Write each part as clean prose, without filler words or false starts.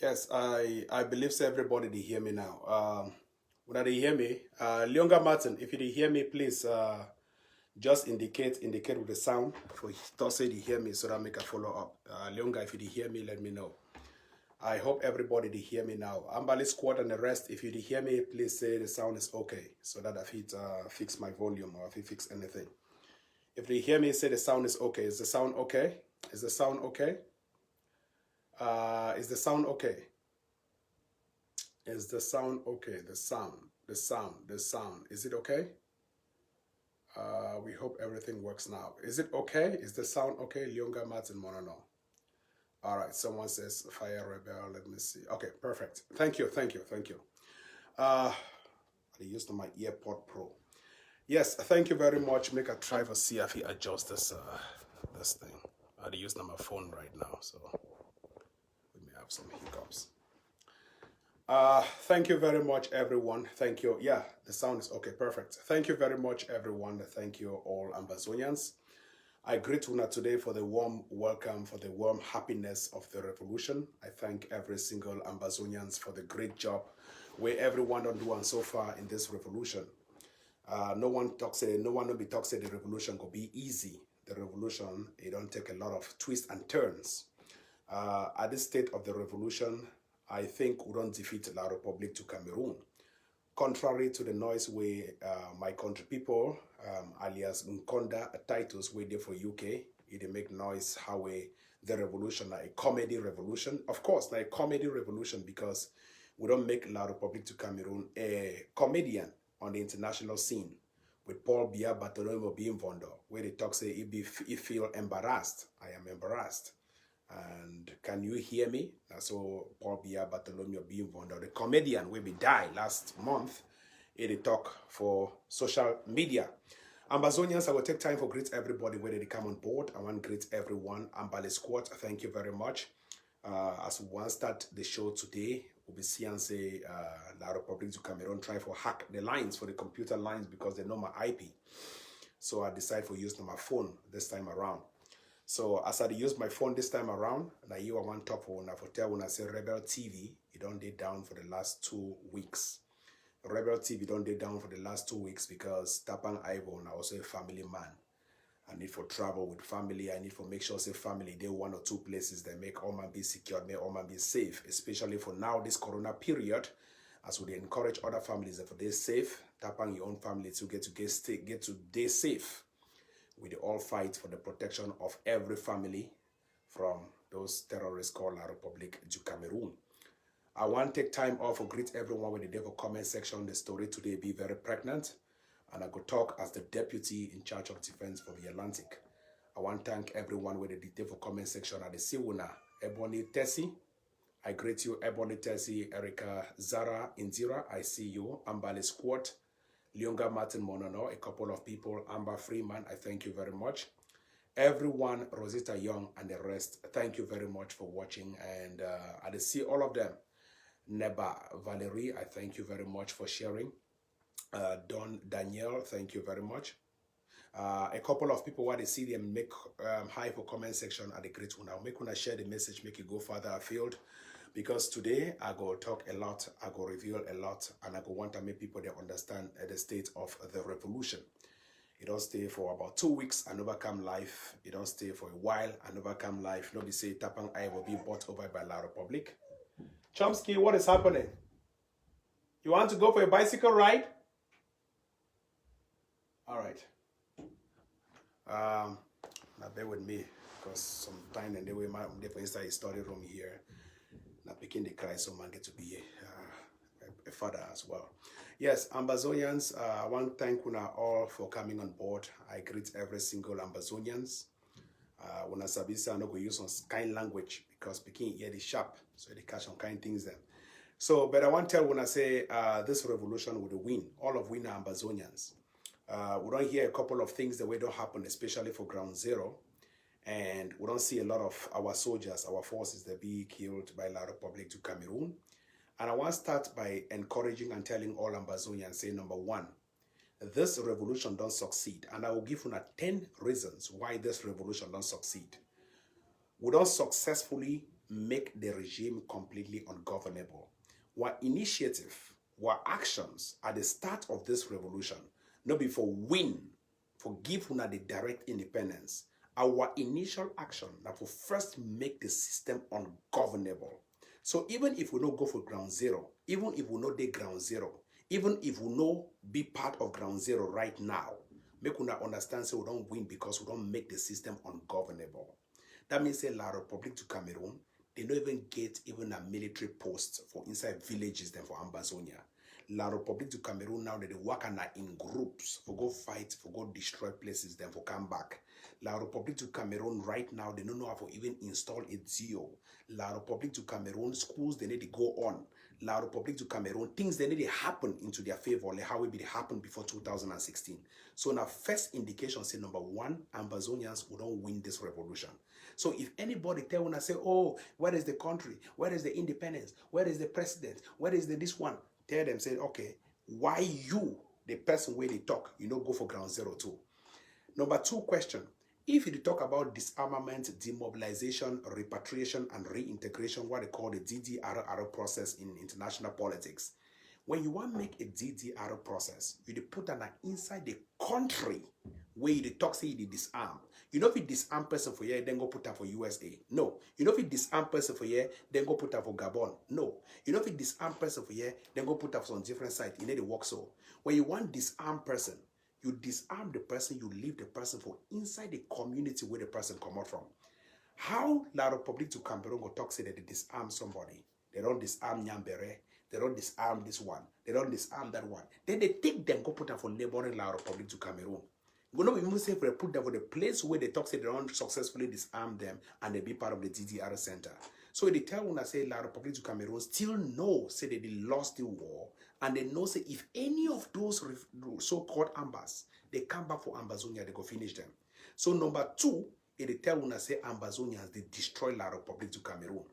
Yes, I believe so everybody they hear me now. When they hear me, Leonga Martin, if you did hear me, please just indicate with the sound for thought say they hear me so that I make a follow up. Leonga, if you did hear me, let me know. I hope everybody did hear me now. Ambali Squad and the rest, if you did hear me, please say the sound is okay so that if it fix my volume or if it fix anything. If they hear me, say the sound is okay. Is the sound okay? Is the sound okay? Is the sound okay? Is the sound okay? The sound. Is it okay? We hope everything works now. Is it okay? Is the sound okay? Leonga Martin Monono. All right, someone says Fire Rebel. Let me see. Okay, perfect. Thank you. I used my EarPod Pro. Yes, thank you very much. Make a try for see if he adjust this thing. I use my phone right now, so we may have some hiccups. Thank you very much, everyone. Thank you. Yeah, the sound is okay. Perfect. Thank you very much, everyone. Thank you, all Ambazonians. I greet Una today for the warm welcome, for the warm happiness of the revolution. I thank every single Ambazonians for the great job where everyone done doing so far in this revolution. No one will be talking the revolution could be easy. The revolution, it don't take a lot of twists and turns. At this state of the revolution, I think we don't defeat La Republic to Cameroon. Contrary to the noise where my country people, alias Nkonda titles were there for UK, it make noise how the revolution, a comedy revolution. Of course, like a comedy revolution because we don't make La Republic to Cameroon a comedian on the international scene with Paul Biya Bartholomew being Vondo, where they talk say he feel embarrassed. I am embarrassed. And can you hear me? So Paul Biya Bartholomew being Vondo, the comedian will be died last month. He talk for social media. Ambazonians, I will take time for greet everybody whether they come on board. I want to greet everyone. Ambali Squad, thank you very much. As we want to start the show today, we'll be seeing say La Republic to Cameroon try for hack the lines for the computer lines because they know my IP. So I decide for use my phone this time around. So as I use my phone this time around, now you are one top one for tell when I say Rebel TV, it don't did down for the last 2 weeks. Rebel TV don't did down for the last 2 weeks because Tapang Ivo now also a family man. I need for travel with family. I need for make sure say family they 1 or 2 places that make all man be secured, make all man be safe, especially for now this corona period. As we encourage other families that for they safe, Tapang your own family to get to day safe. We all fight for the protection of every family from those terrorists called La Republic du Cameroon. I want to take time off to greet everyone with the devil comment section. The story today be very pregnant, and I could talk as the deputy in charge of defense for the Atlantic. I want to thank everyone with the devil comment section at the Siwuna, Ebony Tessie. I greet you, Ebony Tessie, Erica, Zara, Indira. I see you, Ambali Squad. Leonga Martin Monono, a couple of people, Amber Freeman, I thank you very much. Everyone, Rosita Young and the rest, thank you very much for watching. And I see all of them. Neba Valerie, I thank you very much for sharing. Don Danielle, thank you very much. A couple of people, while they see them, make hi for comment section at the great one. I'll make when I share the message, make it go further afield. Because today I go talk a lot, I go reveal a lot, and I go want to make people they understand the state of the revolution. It don't stay for about 2 weeks, I never come live. It don't stay for a while, I never come live. Nobody say Tapang I will be bought over by La Republic. Chomsky, what is happening? You want to go for a bicycle ride? All right. Now bear with me, because sometime and they will for inside a study room here. Now picking the cry, so man get to be a father as well. Yes, Ambazonians, I want to thank Una all for coming on board. I greet every single Ambazonians. When I sabisa, I'm not going to use some kind language because picking here the sharp, so they catch some kind things then. So, but I want to tell when I say this revolution will win. All of we are Ambazonians. We don't hear a couple of things that way don't happen, especially for ground zero. And we don't see a lot of our soldiers, our forces that be killed by La Republic to Cameroon. And I want to start by encouraging and telling all Ambazonians, say, number one, this revolution don't succeed. And I will give you 10 reasons why this revolution don't succeed. We don't successfully make the regime completely ungovernable. Our initiative, our actions at the start of this revolution, not before win, for give una the direct independence. Our initial action that will first make the system ungovernable. So even if we don't go for ground zero, even if we know the ground zero, even if we know be part of ground zero right now, make una understand say we don't win because we don't make the system ungovernable. That means say La Republic to Cameroon, they don't even get even a military post for inside villages than for Ambazonia. La Republic to Cameroon now they work in groups for go fight, for go destroy places, then for come back. La Republic to Cameroon right now they don't know how to even install a Zio. La Republic to Cameroon schools they need to go on. La Republic to Cameroon things they need to happen into their favor like how it be happened before 2016. So now first indication say number one, Ambazonians will not win this revolution. So if anybody tell when I say, oh, where is the country? Where is the independence? Where is the president? Where is the this one? Tell them, say, okay, why you, the person where they talk, you know, go for ground zero too. Number two question, if you talk about disarmament, demobilization, repatriation, and reintegration, what they call the DDRR process in international politics, when you want to make a DDR process, you put that inside the country where you talk say you disarm. You know if you disarm person for here, then go put that for USA. No. You know if you disarm person for here, then go put that for Gabon. No. You know if you disarm person for here, then go put that for some different site. You need to work so. When you want disarm person, you disarm the person, you leave the person for inside the community where the person come out from. How La Republic to Cameroon go talk say that they disarm somebody? They don't disarm Nambere. They don't disarm this one. They don't disarm that one. Then they take them, go put them for neighboring La Republic to Cameroon. You know, even say if they put them for the place where they talk say they don't successfully disarm them and they be part of the DDR center. So they tell when I say La Republic to Cameroon still know say they lost the war and they know say if any of those so-called ambas they come back for Ambazonia, they go finish them. So number two, they tell when I say Ambazonians they destroy La Republic to Cameroon.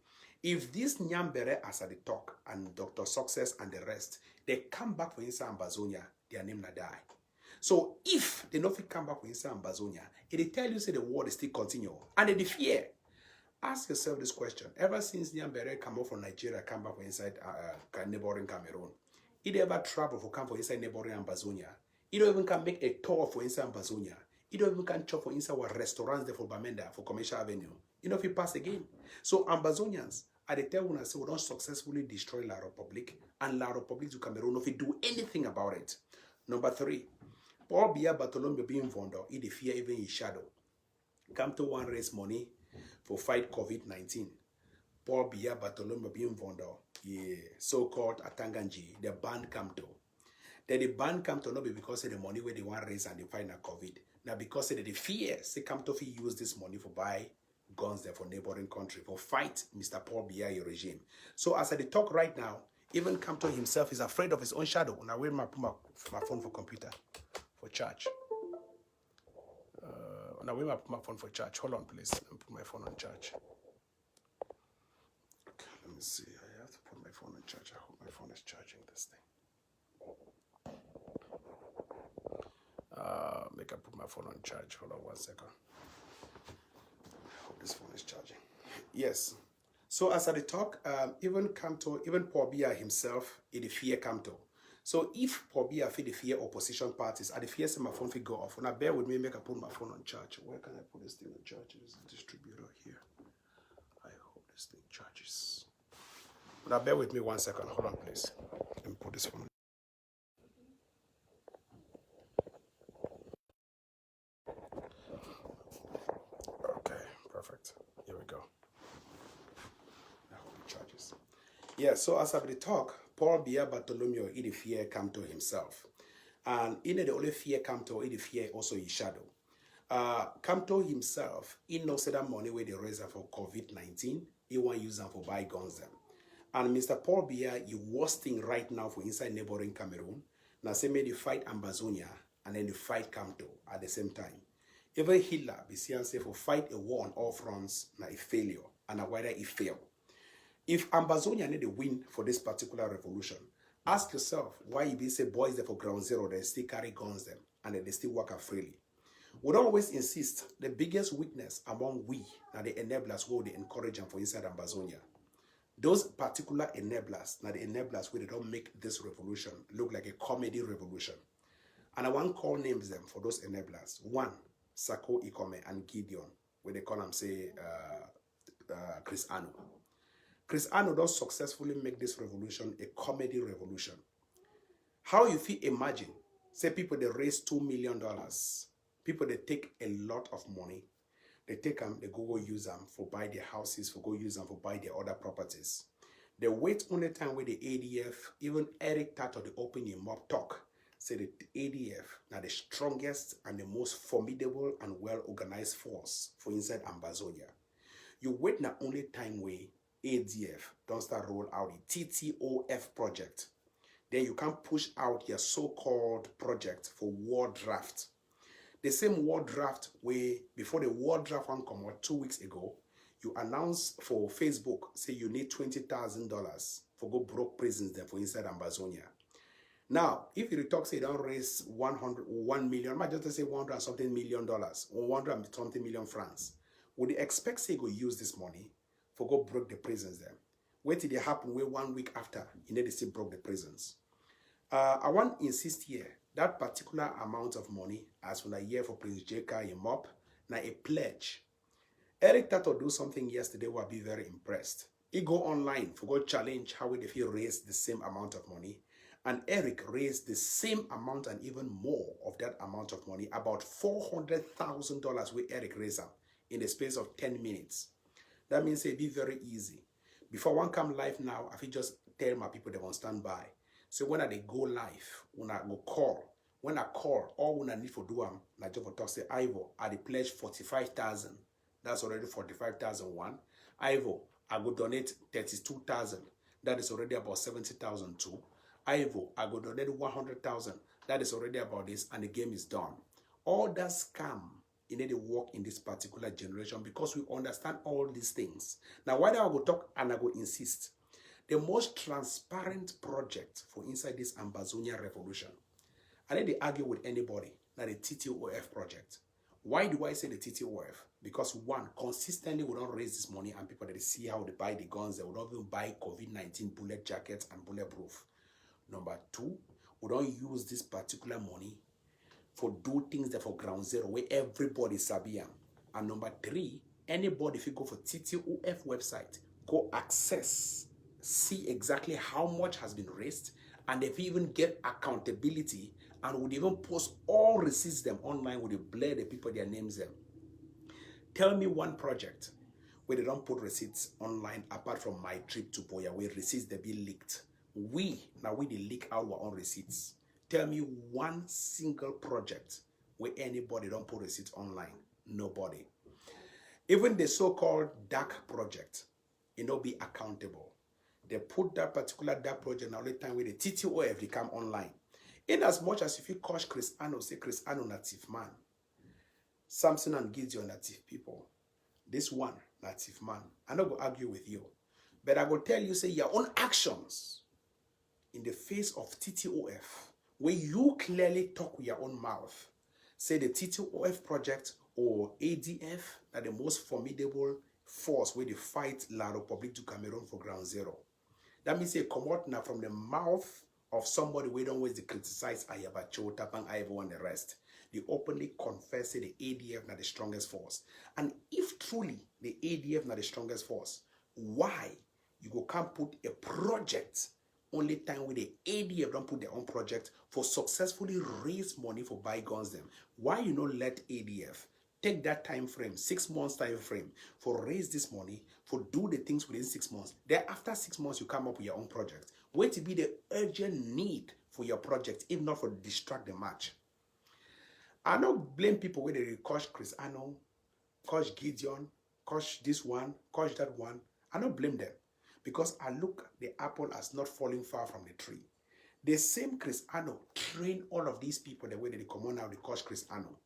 If this Nambere as I talk and Dr. Success and the rest, they come back for inside Ambazonia, their name na die. So if they don't come back for inside Ambazonia, it tell you say the war is still continue. And they fear. Ask yourself this question. Ever since Nambere come out from Nigeria, come back for inside neighboring Cameroon, it ever travel for come for inside neighboring Ambazonia? It don't even can make a tour for inside Ambazonia. It don't even can chop for inside our restaurants there for Bamenda, for Commercial Avenue. You know if you pass again. So Ambazonians, I tell when I say we don't successfully destroy La Republic and La Republic to Cameroon if we do anything about it. Number three, Paul Biya Bartholomew being Vondo, he fear even his shadow. Come to one raise money for fight COVID-19. Paul Biya Bartholomew being Vondo, yeah, so-called Atanganji, the band come to. Then the band come to not be because of the money where they want raise and they find a COVID. Now because of the fear, say come to use this money for buy guns there for neighboring country for fight Mr. Paul Biya regime. So as I talk right now, even Kamto himself is afraid of his own shadow. Now where I put my phone for computer for charge. Now where I put my phone for charge. Hold on, please. Let me put my phone on charge. Okay, let me see. I have to put my phone on charge. I hope my phone is charging this thing. Make I put my phone on charge. Hold on 1 second. I hope this phone is charging. Yes. So as I talk, even Kamto, even Paul Biya himself, he fear Kamto. So if Paul Biya the fear opposition parties, I fear say my phone will go off. Now bear with me, make I put my phone on charge. Where can I put this thing on charge? There's a distributor here. I hope this thing charges. Now bear with me 1 second. Hold on, please. Let me put this phone. Okay, perfect. Here we go. I hope it charges. Yeah, so as I talk, Paul Biya Bartholomew, he fear come to himself. And in the only fear come to, he fear also his shadow. Come to himself, he knows that money where they raise for COVID-19, he want use them for buy guns them. And Mr. Paul Biya, he worst thing right now for inside neighboring Cameroon. Now say maybe fight Ambazonia and then the fight Kamto at the same time. Even Hitler, be say for fight a war on all fronts, na a failure, and whether it fail. If Ambazonia need a win for this particular revolution, ask yourself why you be say boys there for ground zero, they still carry guns them, and they still work freely. We don't always insist the biggest weakness among we now the enablers who they encourage them for inside Ambazonia. Those particular enablers, now the enablers where they don't make this revolution look like a comedy revolution. And I want to call names them for those enablers. One, Sako Ikome and Gideon, where they call them say Chris Ano. Chris Ano does successfully make this revolution a comedy revolution. How you feel imagine, say people they raise $2 million. People they take a lot of money. They take them, they go use them for buy their houses, for go use them for buy their other properties. They wait on the time with the ADF, even Eric Tato, the opening mob talk, say the ADF now the strongest and the most formidable and well-organized force for inside Ambazonia. You wait now only time where ADF don't start roll out the TTOF project. Then you can push out your so-called project for war draft. The same war draft where before the war draft one come out 2 weeks ago, you announced for Facebook, say you need $20,000 for go broke prisons there for inside Ambazonia. Now, if you talk say you don't raise 1 million, might just say $100 and something million dollars or 100 and something million francs, would they expect say go use this money for go broke the prisons there? Wait till they happen where 1 week after you need to still broke the prisons. I want to insist here that particular amount of money as when I hear for Prince J.K. in MOP, now a pledge. Eric Tato do something yesterday where I'll be very impressed. He go online for go challenge how would if he raise the same amount of money. And Eric raised the same amount and even more of that amount of money, about $400,000 with Eric raised up in the space of 10 minutes. That means it'd be very easy. Before one come live now, I feel just tell my people they won't stand by. So when they go live, when I go call, when I call, all when I need for do I just for talk say Ivo, I pledge 45,000. That's already 45,001. Ivo, I go donate 32,000. That is already about 70,000 too. Ivo, I go donate 100,000. That is already about this, and the game is done. All that scam, you need to work in this particular generation because we understand all these things. Now, why do I go talk and I go insist? The most transparent project for inside this Ambazonia revolution, I need to argue with anybody, not the TTOF project. Why do I say the TTOF? Because one, consistently we don't raise this money and people that they see how they buy the guns, they will not even buy COVID-19 bullet jackets and bulletproof. Number two, we don't use this particular money for do things that for ground zero where everybody sabi am. And number three, anybody if you go for TTOF website, go access, see exactly how much has been raised, and if you even get accountability and would even post all receipts them online with the blur the people their names them. Tell me one project where they don't put receipts online apart from my trip to Boya where receipts they be leaked. We they leak our own receipts. Tell me one single project where anybody don't put receipts online. Nobody. Even the so-called dark project, be accountable. They put that particular dark project now the time where the TTOF they come online. In as much as if you coach Chris Ano, say Chris Ano native man. Samson and Gideon native people. This one native man. I'm not going to argue with you. But I will tell you, say your own actions in the face of TTOF, where you clearly talk with your own mouth, say the TTOF project or ADF are the most formidable force where they fight La République du Cameroon for ground zero. That means they come out now from the mouth of somebody we don't always criticize Ayabacho, Tapang, Ivo, and the rest. They openly confess that the ADF not the strongest force. And if truly the ADF not the strongest force, why you go can't put a project only time with the ADF don't put their own project for successfully raise money for buy guns them? Why you not let ADF take that time frame, 6 months time frame, for raise this money, for do the things within 6 months. Then after 6 months, you come up with your own project. Wait to be the urgent need for your project, if not for distract the match. I don't blame people when they coach Chris Ano, coach Gideon, coach this one, coach that one. I don't blame them because I look the apple as not falling far from the tree. The same Chris Ano train all of these people the way that they come on now, they coach Chris Ano.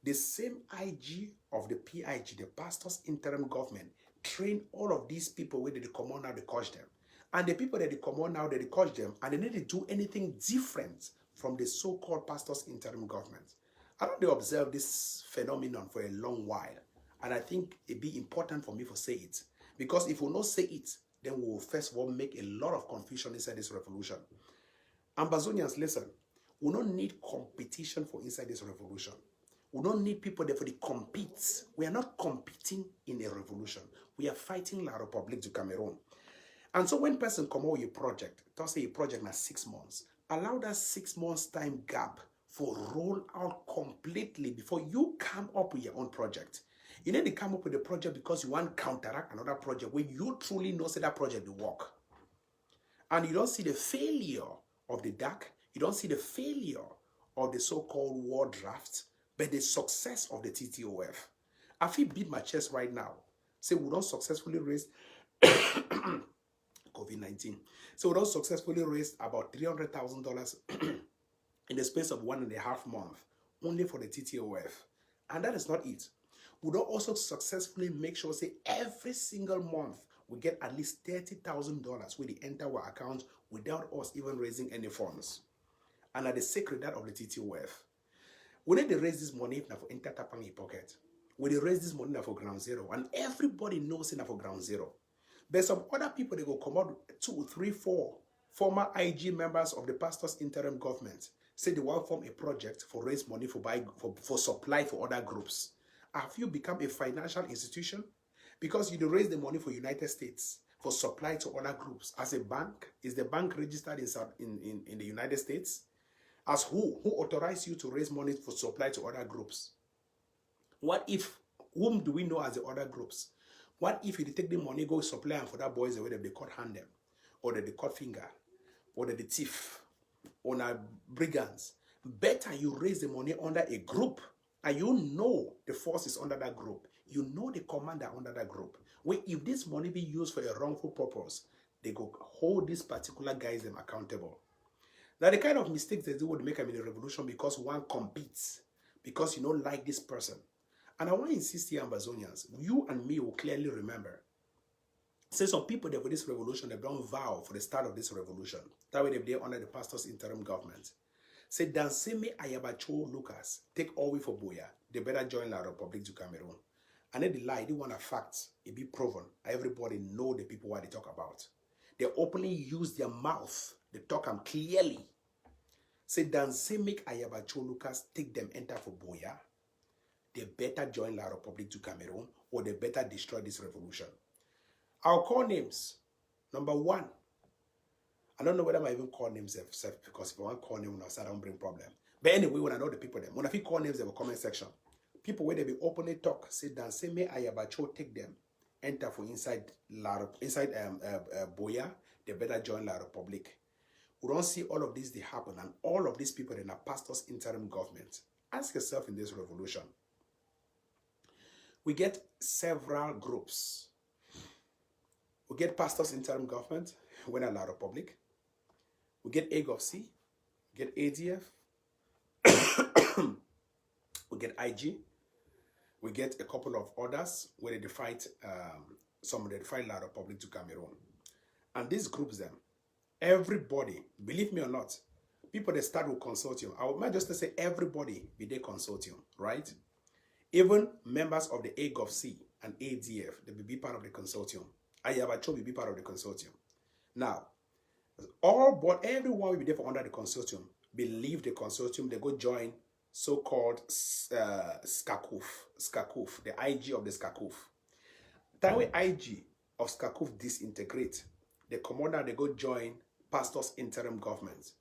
The same IG of the PIG, the pastors interim government, train all of these people where they come on now, they coach them. And the people that they come on now, they coach them, and they need to do anything different from the so-called pastors interim government. I don't observe this phenomenon for a long while. And I think it'd be important for me to say it. Because if we not say it, then we will first of all make a lot of confusion inside this revolution. Ambazonians, listen, we don't need competition for inside this revolution. We don't need people there for the compete. We are not competing in a revolution. We are fighting La République du Cameroon. And so when person come out with a project, don't say a project na 6 months, allow that 6 months time gap for roll out completely before you come up with your own project. You need to come up with a project because you want to counteract another project where you truly know that project will work. And you don't see the failure of the DAC, you don't see the failure of the so-called war draft, but the success of the TTOF. I feel beat my chest right now. Say we don't successfully raise COVID-19. So we don't successfully raise about $300,000 in the space of 1.5 months, only for the TTOF. And that is not it. We don't also successfully make sure, say, every single month we get at least $30,000 with the enter our account without us even raising any funds. And at the sacred that of the TTOF. We need to raise this money now for enter tapang pocket. We need to raise this money now for ground zero. And everybody knows it now for ground zero. But some other people, they go come out 2, 3, 4 former IG members of the pastor's interim government say they want to form a project for raise money for supply for other groups. Have you become a financial institution? Because you raise the money for United States for supply to other groups. As a bank, is the bank registered in the United States? As who? Who authorized you to raise money for supply to other groups? What if, whom do we know as the other groups? What if you take the money, go supply and for that boys the way they cut hand them, or they cut finger, or the thief, or the brigands? Better you raise the money under a group, and you know the force is under that group. You know the commander under that group. Where if this money be used for a wrongful purpose, they go hold these particular guys them accountable. Now the kind of mistakes they do would make them in the revolution because one competes, because you don't like this person. And I want to insist here, Ambazonians, you and me will clearly remember. Say some people there for this revolution, they don't vow for the start of this revolution. That way they're under the pastor's interim government. Say, Danseme Ayabacho Lucas, take all way for Boya, they better join La République du Cameroon. And then the lie, they want a fact, it be proven. Everybody know the people what they talk about. They openly use their mouth, they talk them clearly. Say, Danseme Ayabacho Lucas, take them enter for Boya. They better join La République du Cameroon or they better destroy this revolution. I'll call names. Number 1. I don't know whether I even call names themselves because if I want to call names, I don't bring problem. But anyway, when I know the people them, when I call names in the comment section, people where they be openly talk, say Danseme Ayabacho, take them, enter for inside Boya, they better join La République. We don't see all of this they happen, and all of these people in a pastor's interim government. Ask yourself in this revolution. We get several groups. We get pastors interim government, when a La République. We get AGOFC, we get ADF, we get IG, we get a couple of others where they fight, some of them fight La République du Cameroon. And these groups them, everybody, believe me or not, people that start with consortium, I might just say everybody be their consortium, right? Even members of the AGOFC and ADF, they will be part of the consortium. Ayabacho will be part of the consortium. Now, everyone will be there for under the consortium. Believe the consortium, they go join so-called SCACUF, the IG of the SCACUF. That way IG of SCACUF disintegrate. The commander, they go join pastor's interim government.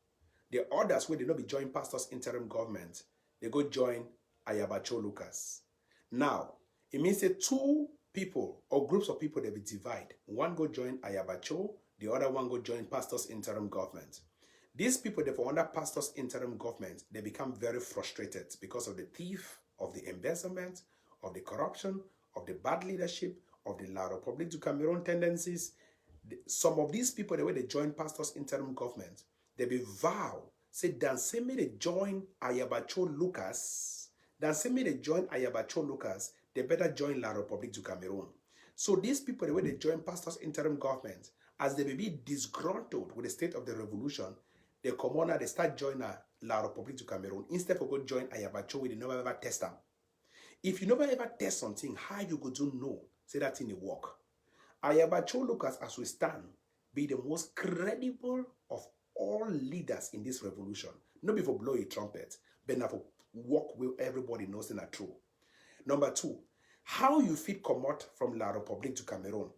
The others, where they not be join pastor's interim government, they go join Ayabacho Lucas. Now, it means that 2 people or groups of people, they will divide. One go join Ayabacho, the other one go join pastor's interim government. These people, they for under pastor's interim government, they become very frustrated because of the thief, of the embezzlement, of the corruption, of the bad leadership, of the La République du Cameroon tendencies. Some of these people, the way they join pastor's interim government, they be vow, say, Danseme they join Ayabacho Lucas. Danseme they join Ayabacho Lucas, they better join La République du Cameroon. So these people, the way they join pastor's interim government, as they may be disgruntled with the state of the revolution, They come on and they start joining La Republic to Cameroon. Instead of go join Ayabacho, we never ever test them. If you never ever test something, how you go to know say that thing will work? Ayabacho look as we stand, be the most credible of all leaders in this revolution. Not before blow a trumpet, but now for work where everybody knows in a true. Number two, how you fit come out from La Republic to Cameroon?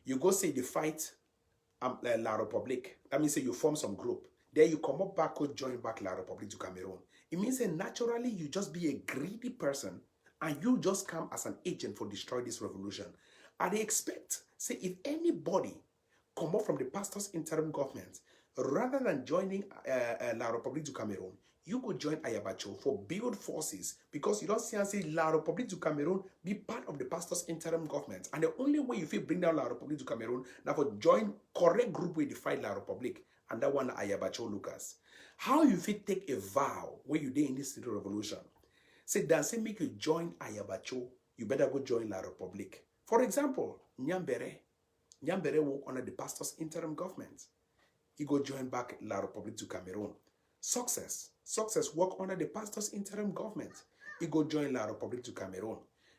You go say the fight La Republic. That means say you form some group. Then you come up back, go join back La Republic to Cameroon. It means that naturally you just be a greedy person and you just come as an agent for destroy this revolution. And they expect, say, if anybody come up from the pastor's interim government, rather than joining La Republic to Cameroon, you could join Ayabacho for build forces, because you don't see and say La Republic to Cameroon be part of the pastor's interim government. And the only way you feel bring down La Republic to Cameroon, now for join correct group where they fight La Republic, and that one Ayabacho Lucas. How you feel take a vow when you did in this city revolution? Say, say make you join Ayabacho, you better go join La Republic. For example, Nambere work under the pastor's interim government. He go join back La Republic to Cameroon. Success work under the pastor's interim government. He go join La Republic to Cameroon.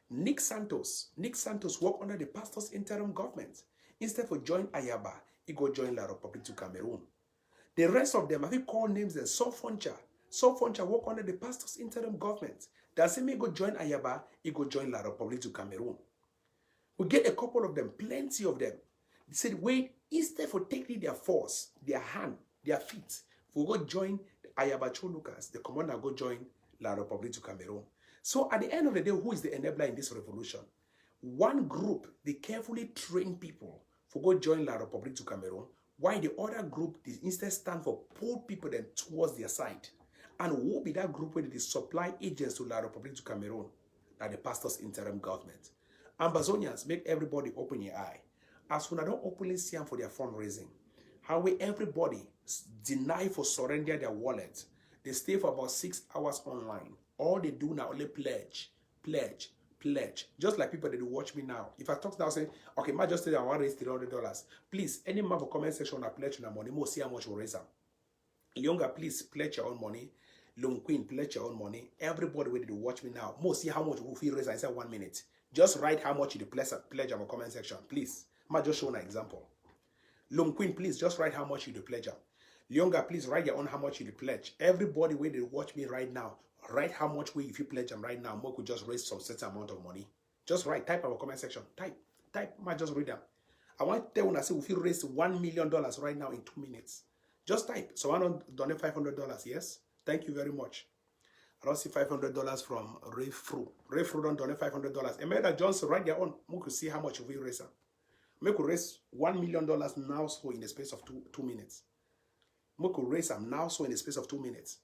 Nick Santos work under the pastor's interim government. Instead of join Ayaba, he go join La Republic to Cameroon. The rest of them, I think call names as Sofoncha work under the pastor's interim government. That's him, he go join Ayaba, he go join La Republic to Cameroon. We get a couple of them, plenty of them. They said, wait, instead for taking their force, their hand, their feet, we go join Ayabacho Lucas, the commander go join La Republic to Cameroon. So at the end of the day, who is the enabler in this revolution? One group, they carefully train people for go join La Republic to Cameroon, while the other group, they instead stand for pull people then towards their side. And who will be that group where they supply agents to La Republic to Cameroon? Like the pastor's interim government. Ambazonians, make everybody open your eye. As when I don't openly see them for their fundraising, how will everybody deny for surrender their wallet? They stay for about 6 hours online. All they do now only pledge. Just like people that do watch me now. If I talk now saying, okay, I just say I want to raise $300. Please, any man for comment section I pledge your money, more see how much we raise them. Younger, please pledge your own money. Long Queen, pledge your own money. Everybody will watch me now. More see how much we feel raise inside 1 minute. Just write how much you pledge in the comment section, please. I just show an example. Long Queen, please just write how much you pledge. Younger, please write your own how much you pledge. Everybody where they watch me right now, write how much way if you pledge them right now. More could just raise some certain amount of money. Just write, type in the comment section. Type. I just read them. I want to tell when I say if you raise $1 million right now in 2 minutes. Just type. So I don't donate $500. Yes. Thank you very much. I don't see $500 from Ray Fru. Ray Fru don't donate $500. Emeda Johnson write their own. We could see how much we raise. We could raise $1 million now, so in the space of two minutes. We could raise them now, so in the space of 2 minutes.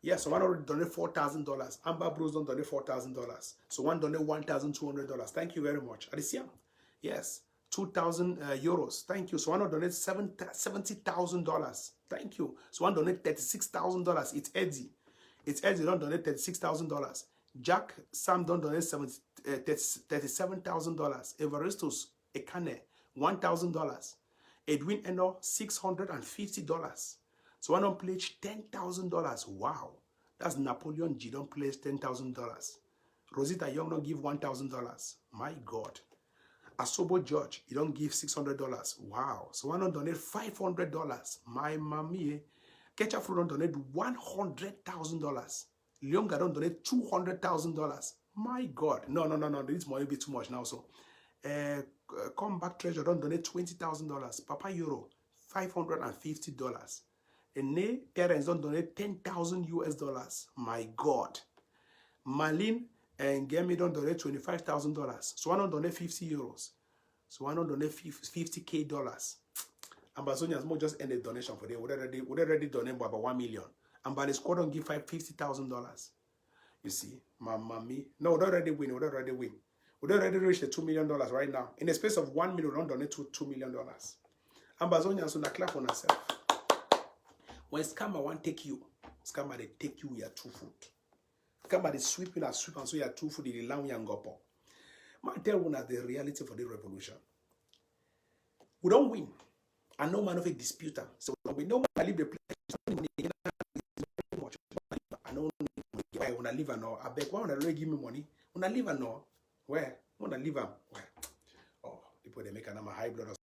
Yes, so one already donate $4,000. Amber Bruce don't donate $4,000. So one donate $1,200. Thank you very much. Adisiam. Yes, 2,000 euros. Thank you. So one donate $70,000. Thank you. So one donate $36,000. It's Eddie. Don't donate $36,000. Jack Sam don't donate $37,000. Evaristus Ekane $1,000. Edwin Eno $650. So one don't pledge $10,000. Wow, that's Napoleon G. Don't pledge $10,000. Rosita Young don't give $1,000. My God. Asobo George, you don't give $600. Wow. So one don't donate $500. My mommy. Ketchup Fruit don't donate $100,000. Leonga don't donate $200,000. My God. No. This money be too much now. So, Comeback Treasure don't donate $20,000. Papa Euro, $550. And Ne Terence don't donate $10,000 US. My God. Malin and Gemi don't donate $25,000. So I don't donate 50 euros. So I don't donate $50K. Ambazonians more just end the donation for them. Would already donate about $1 million. And by the squad don't give $50,000. You see, mommy. No, we already win. We already reached the $2 million right now. In the space of 1 million, we don't donate $2 million. Ambazonians will clap on herself. When scammer want take you, scammer they take you your 2 foot. Scammer they sweep and so your 2 foot they allow you and go up. I tell you now the reality for the revolution. We don't win. And no man of a disputer. So we no man leave the place. I don't know why when I leave and all. I beg why when I give me money. When I leave and all. Where? When I leave and where? Oh, people they make a high blood or